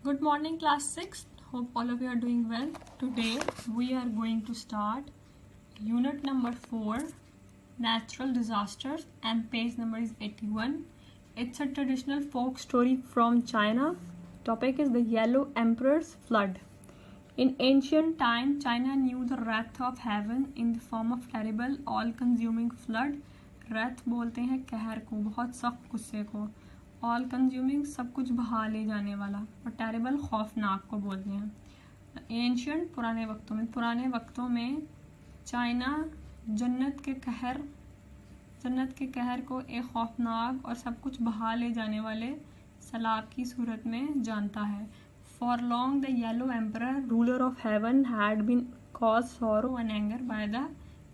Good morning, class 6. Hope all of you are doing well. Today we are going to start unit number 4, natural disasters, and page number is 81. It's a traditional folk story from China. Topic is the Yellow Emperor's flood. In ancient time, China knew the wrath of heaven in the form of terrible, all-consuming flood. wrath बोलते हैं कहर को, बहुत सख्त गुस्से को. All consuming सब कुछ बहा ले जाने वाला, और टेरेबल खौफनाक को बोलते हैं. एंशियंट पुराने वक्तों में चाइना जन्नत के कहर को एक खौफनाक और सब कुछ बहा ले जाने वाले सैलाब की सूरत में जानता है. For long the yellow emperor ruler of heaven had been cause sorrow and anger by the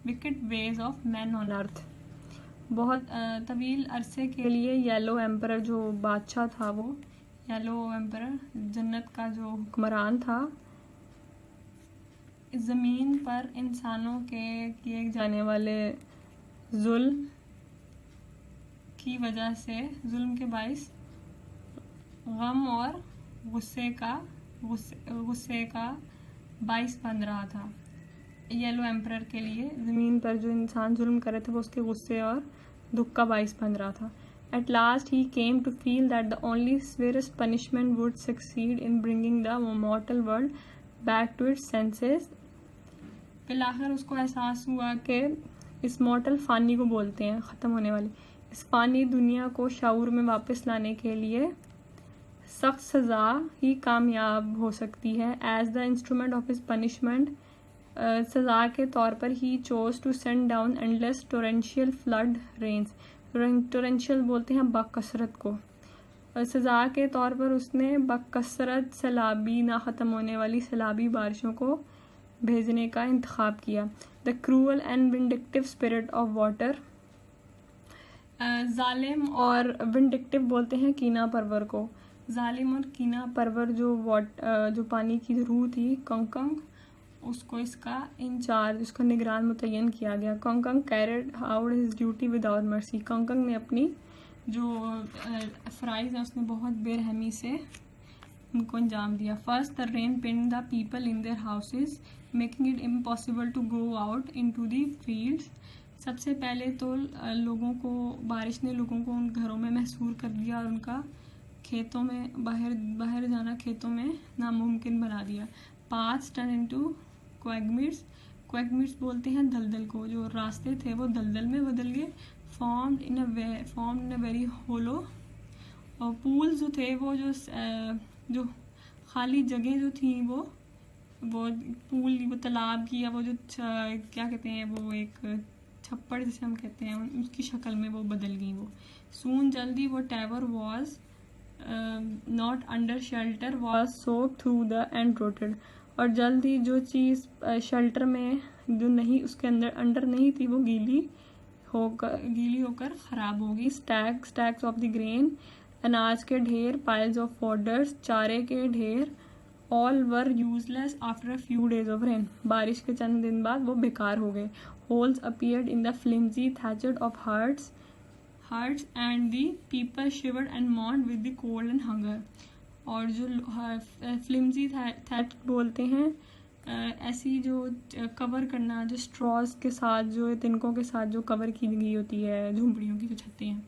wicked ways of man on earth. बहुत तवील अरसे के लिए येलो एम्परर जो बादशाह था, वो येलो एम्परर जन्नत का जो हुक्मरान था, इस ज़मीन पर इंसानों के किए जाने वाले जुल्म की वजह से, जुल्म के बाइस गम और गुस्से का बाइस बन रहा था. येलो एम्परर के लिए ज़मीन पर जो इंसान जुल्म कर रहे थे वो उसके गुस्से और दुख का बाइस बन रहा था. At last he came to feel that the only severest punishment would succeed in bringing the mortal world back to its senses. फिर आखिर उसको एहसास हुआ कि इस मॉर्टल फानी को बोलते हैं, ख़त्म होने वाली, इस फानी दुनिया को शऊर में वापस लाने के लिए सख्त सज़ा ही कामयाब हो सकती है. As the instrument of his punishment, सज़ा के तौर पर ही chose to send down endless torrential flood rains. Torrential बोलते हैं बकसरत को. सज़ा के तौर पर उसने बकसरत सैलाबी, ना ख़त्म होने वाली सैलाबी बारिशों को भेजने का इंतखाब किया. The cruel and vindictive spirit of water, जालिम और विंडिक्टिव बोलते हैं कीना परवर को. जालिम और कीना परवर जो पानी की रूह थी, कंकंग, उसको इसका इंचार्ज, उसका निगरान मुतय्यन किया गया. Kung Kung carried out his duty without mercy. Kung Kung ने अपनी जो फ़राइज़ है उसने बहुत बेरहमी से उनको अंजाम दिया. First the rain pin the people in their houses making it impossible to go out into the fields. सबसे पहले तो बारिश ने लोगों को उन घरों में महसूर कर दिया और उनका खेतों में बाहर जाना खेतों में नामुमकिन बना दिया. पाथ्स टर्न इनटू क्वैगमिट्स बोलते हैं दलदल को. जो रास्ते थे वो दलदल में बदल गए. फॉर्म्ड इन अ वेरी होलो. और पूल्स जो थे वो जो खाली जगह जो थी वो पूल, वो तालाब की, या वो जो क्या कहते हैं, वो एक छप्पड़ जिसे हम कहते हैं, उसकी शक्ल में वो बदल गई. वो सून जल्दी वो tower was not under shelter was soaked through the and rotted. और जल्दी जो चीज़ शेल्टर में जो नहीं, उसके अंडर नहीं थी, वो गीली होकर ख़राब होगी. स्टैक्स ऑफ द ग्रेन, अनाज के ढेर. पाइल्स ऑफ फॉडर्स, चारे के ढेर. All were useless after a few days of rain. बारिश के चंद दिन बाद वो बेकार हो गए. Holes appeared in the flimsy thatched of huts and the people shivered and mourned with the cold and hunger. और जो फ्लिमजी थैट बोलते हैं, ऐसी जो कवर करना, जो स्ट्रॉज के साथ, जो तिनकों के साथ जो कवर की गई होती है झोंपड़ियों की जो छतें हैं,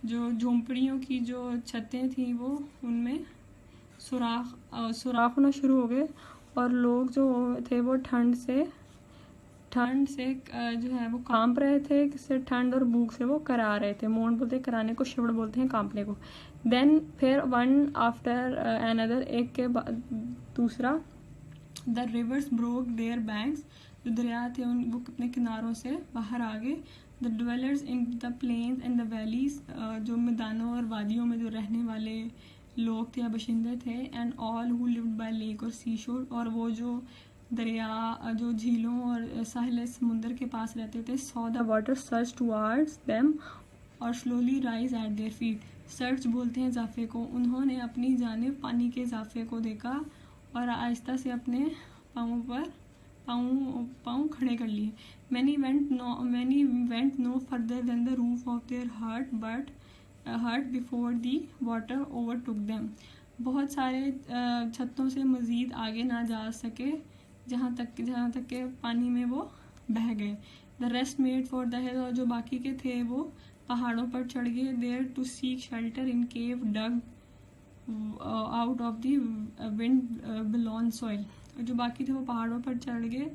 जो झोंपड़ियों की जो छतें थी वो उनमें सुराख होना शुरू हो गए. और लोग जो थे वो ठंड से जो है वो कांप रहे थे. किससे? ठंड और भूख से वो करा रहे थे. मोन बोलते हैं कराने को, शिवड़ बोलते हैं कांपने को. देन फिर वन आफ्टर अनदर, एक के बाद दूसरा, the rivers broke their banks. जो दरिया थे वो अपने किनारों से बाहर आ गए. The dwellers in the plains and the valleys, जो मैदानों और वादियों में जो रहने वाले लोग थे या बाशिंदे थे. And all who lived bye lake और सी शोर, और वो जो दरिया, जो झीलों और साहिल समुंदर के पास रहते थे. Saw the water surge towards them और slowly rise at their feet. Surge बोलते हैं इजाफे को. उन्होंने अपनी जानिब पानी के इजाफे को देखा और आहिस्ता से अपने पाँव खड़े कर लिए. Many went no further than the roof of their hut before the water overtook them. बहुत सारे छतों से मज़ीद आगे ना जा सके, जहाँ तक के पानी में वो बह गए। The rest made for the हिल, और जो बाकी के थे वो पहाड़ों पर चढ़ गए। There to seek shelter in cave dug out of the wind blown soil, और जो बाकी थे वो पहाड़ों पर चढ़ गए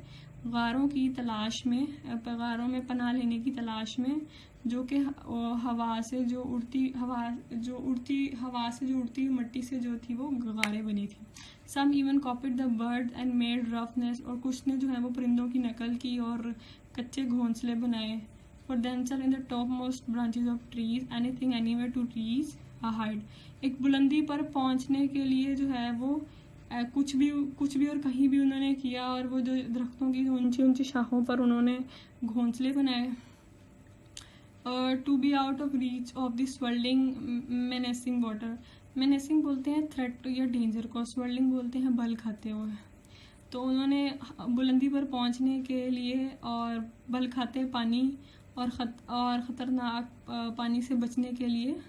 गारों की तलाश में, गारों में पनाह लेने की तलाश में, जो कि हवा से जो उड़ती मिट्टी से जो थी वो गारें बनी थी। Some even copied the bird and made rough nest, और कुछ ने जो है वो परिंदों की नकल की और कच्चे घोंसले बनाए। For themselves in the topmost branches of trees, anything anywhere to reach a height, एक बुलंदी पर पहुंचने के लिए जो है वो कुछ भी और कहीं भी उन्होंने किया, और वो जो दरख्तों की ऊंची शाखों पर उन्होंने घोंसले बनाए। To be out of reach of the swelling menacing water, menacing बोलते हैं थ्रेट या डेंजर को, स्वेल्डिंग बोलते हैं बल खाते हुए। तो उन्होंने बुलंदी पर पहुंचने के लिए और बल खाते पानी और ख़तरनाक पानी से बचने के लिए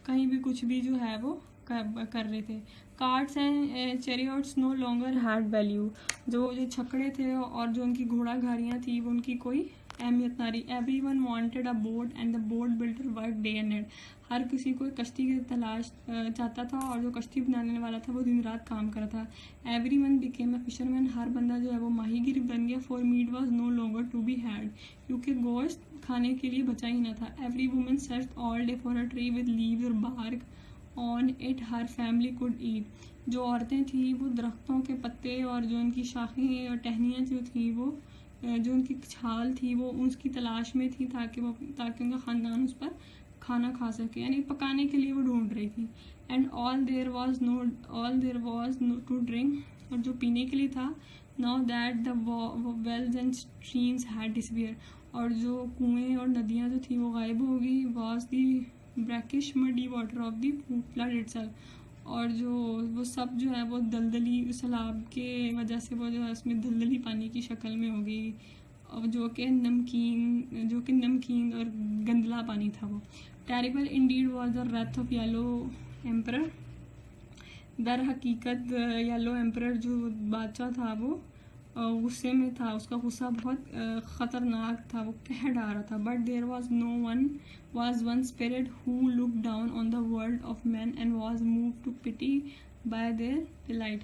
कहीं भी कुछ भी जो है वो कर रहे थे। Carts and chariots no longer had value, जो छकड़े थे और जो उनकी घोड़ा गाड़ियाँ थी वो उनकी कोई अहमियत ना रही। Everyone wanted a boat and the boat builder work day and night, हर किसी को कश्ती की तलाश चाहता था, और जो कश्ती बनाने वाला था वो दिन रात काम कर रहा था। एवरीवन बिकेम अ फिशरमैन, हर बंदा जो है वो माहीगिर बन गया। For meat was no longer to be had, क्योंकि गोश्त खाने के लिए बचा ही ना था। Every woman search all day for a tree with leaves और bark on it her family could eat, जो औरतें थी वो दरख्तों के पत्ते और जो उनकी शाखें और टहनियाँ जो थी वो जो उनकी छाल थी वो उसकी तलाश में थी, ताकि उनका ख़ानदान उस पर खाना खा सके, यानी पकाने के लिए वो ढूंढ रही थी। And all there was no to drink, और जो पीने के लिए था। Now that the wells and streams had disappeared, और जो कुएं और नदियाँ जो थी वो गायब हो गई। Was the brackish muddy water of the flood itself, और जो वो सब जो है वो दलदली सैलाब के वजह से वो जो है उसमें दलदली पानी की शक्ल में हो गई, और जो कि नमकीन और गंदला पानी था वो। Terrible indeed was the wrath of Yellow Emperor, दर हकीकत येलो एम्परर जो बादशाह था वो गुस्से में था, उसका गुस्सा बहुत ख़तरनाक था, वो कह रहा था। But there was one spirit who looked down on the world of men and was moved to pity by their delight.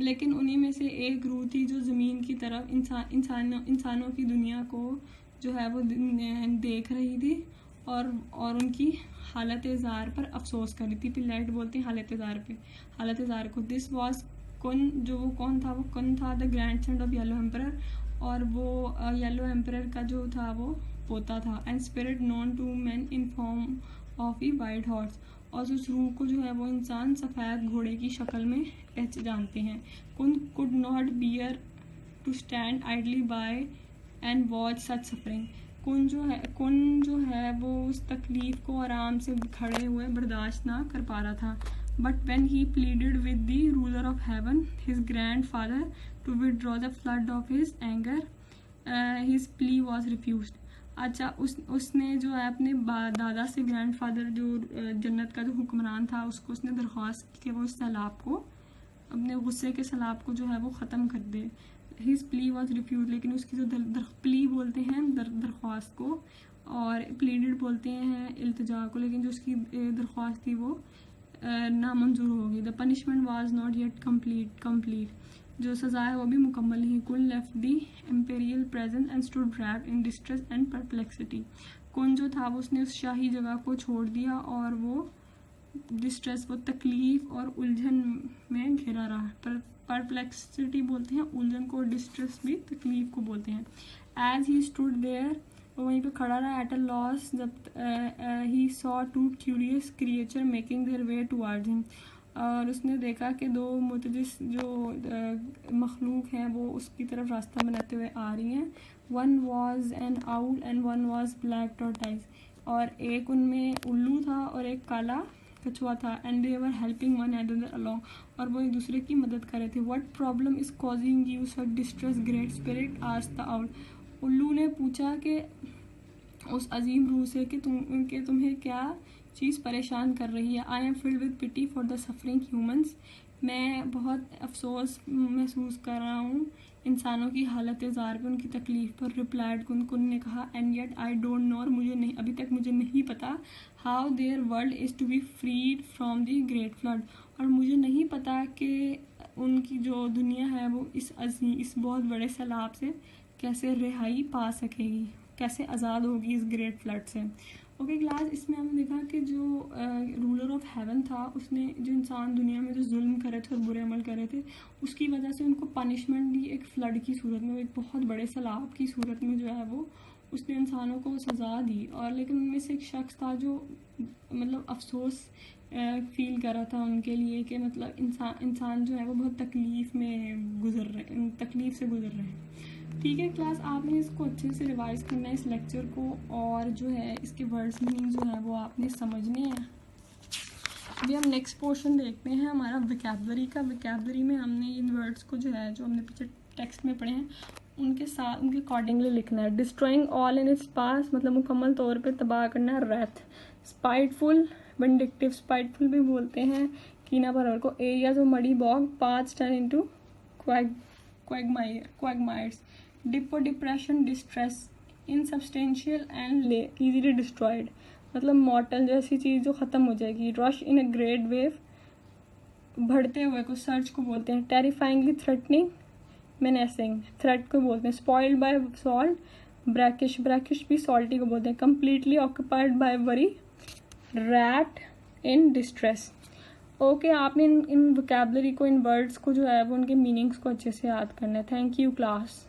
लेकिन उन्हीं में से एक रूह थी जो ज़मीन की तरफ इंसानों की दुनिया को जो है वो देख रही थी, और उनकी हालत ज़ार पर अफसोस कर रही थी। पिलाइट बोलते हैं हालत ज़ार को। दिस वॉज कौन था the grand son of Yellow emperor, और वो येलो एम्परर का जो था वो पोता था। And spirit known to man in form of a white horse, और उस रूह को जो है वो इंसान सफ़ेद घोड़े की शक्ल में जानते हैं। Could not bear to stand idly by and watch such suffering, Kun जो है वो उस तकलीफ को आराम से खड़े हुए बर्दाश्त ना कर पा रहा था। But when he pleaded with the ruler of heaven, his grandfather, to withdraw the flood of his anger, his plea was refused. अच्छा, उसने जो है अपने दादा से, ग्रैंडफादर जो जन्नत का जो हुक्मरान था, उसको उसने दरख्वास्त की कि वो इस सैलाब को, अपने गुस्से के सैलाब को जो है वो ख़त्म कर दे। His plea was refused, लेकिन उसकी जो प्ली बोलते हैं दरख्वास्त को, और प्लीडेड बोलते हैं इल्तिजा को, लेकिन जो उसकी दरख्वास्त थी वो नामंजूर होगी। The punishment was not yet complete, जो सज़ा है वो भी मुकम्मल नहीं। Kun left the imperial presence and stood wrapped in distress and perplexity, Kun जो था वो उसने उस शाही जगह को छोड़ दिया, और वो डिस्ट्रेस, वो तकलीफ और उलझन में घिरा रहा। परप्लेक्सिटी बोलते हैं उलझन को, डिस्ट्रेस भी तकलीफ को बोलते हैं। एज ही स्टूड देयर, वहीं पे खड़ा रहा। एट अ लॉस, जब he saw two curious creature making their way towards him, और उसने देखा कि दो मुतजिस जो मखलूक हैं वो उसकी तरफ रास्ता बनाते हुए आ रही हैं। One was an owl and one was black tortoise, और एक उनमें उल्लू था और एक काला कछुआ था। And they were helping one another along, और वो एक दूसरे की मदद कर रहे थे। What problem is causing you such distress great spirit, asked the owl, उल्लू ने पूछा कि उस अजीम रूह से कि तुम्हें क्या चीज़ परेशान कर रही है। I am filled with pity for the suffering humans, मैं बहुत अफसोस महसूस कर रहा हूँ इंसानों की हालत ज़ार पे, उनकी तकलीफ़ पर। रिप्लाइड कुन ने कहा, and yet I don't know, और मुझे नहीं, अभी तक मुझे नहीं पता, how their world is to be freed from the great flood, और मुझे नहीं पता कि उनकी जो दुनिया है वो इस बहुत बड़े सैलाब से कैसे रिहाई पा सकेगी, कैसे आज़ाद होगी इस ग्रेट फ्लड से। ओके क्लास, इसमें हमने देखा कि जो रूलर ऑफ हेवन था, उसने जो इंसान दुनिया में जो जुल्म कर रहे थे और बुरे अमल कर रहे थे, उसकी वजह से उनको पनिशमेंट दी एक फ्लड की सूरत में, एक बहुत बड़े सैलाब की सूरत में जो है वो उसने इंसानों को सज़ा दी। और लेकिन उनमें से एक शख्स था जो मतलब अफसोस फील कर रहा था उनके लिए कि मतलब इंसान जो है वो बहुत तकलीफ़ से गुजर रहे हैं। ठीक है क्लास, आपने इसको अच्छे से रिवाइज करना है इस लेक्चर को, और जो है इसके वर्ड्स मीनिंग जो है वो आपने समझने हैं। अभी हम नेक्स्ट पोर्शन देखते हैं हमारा वोकैबुलरी का। वोकैबुलरी में हमने इन वर्ड्स को जो है, जो हमने पीछे टेक्स्ट में पढ़े हैं, उनके साथ उनके अकॉर्डिंगली लिखना है। डिस्ट्रॉइंग ऑल इन इट्स पास, मतलब मुकम्मल तौर पे तबाह करना है। रेथ, स्पाइटफुल, विंडिक्टिव, स्पाइटफुल भी बोलते हैं कीना परवर को। Areas of muddy bog, paths turn into quagmires. Dip और depression, distress, insubstantial and easily destroyed, मतलब मॉर्टल जैसी चीज़ जो ख़त्म हो जाएगी। Rush in a great wave, बढ़ते हुए को सर्च को बोलते हैं। टेरिफाइंगली थ्रेटनिंग, मेनेसिंग, थ्रेट को बोलते हैं। Spoiled bye salt, brackish, brackish भी सॉल्टी को बोलते हैं। Completely occupied by worry, rat in distress. Okay, आपने इन वोकैबुलरी को, इन वर्ड्स को जो है वो उनके मीनिंग्स को अच्छे से याद करना है। Thank you class.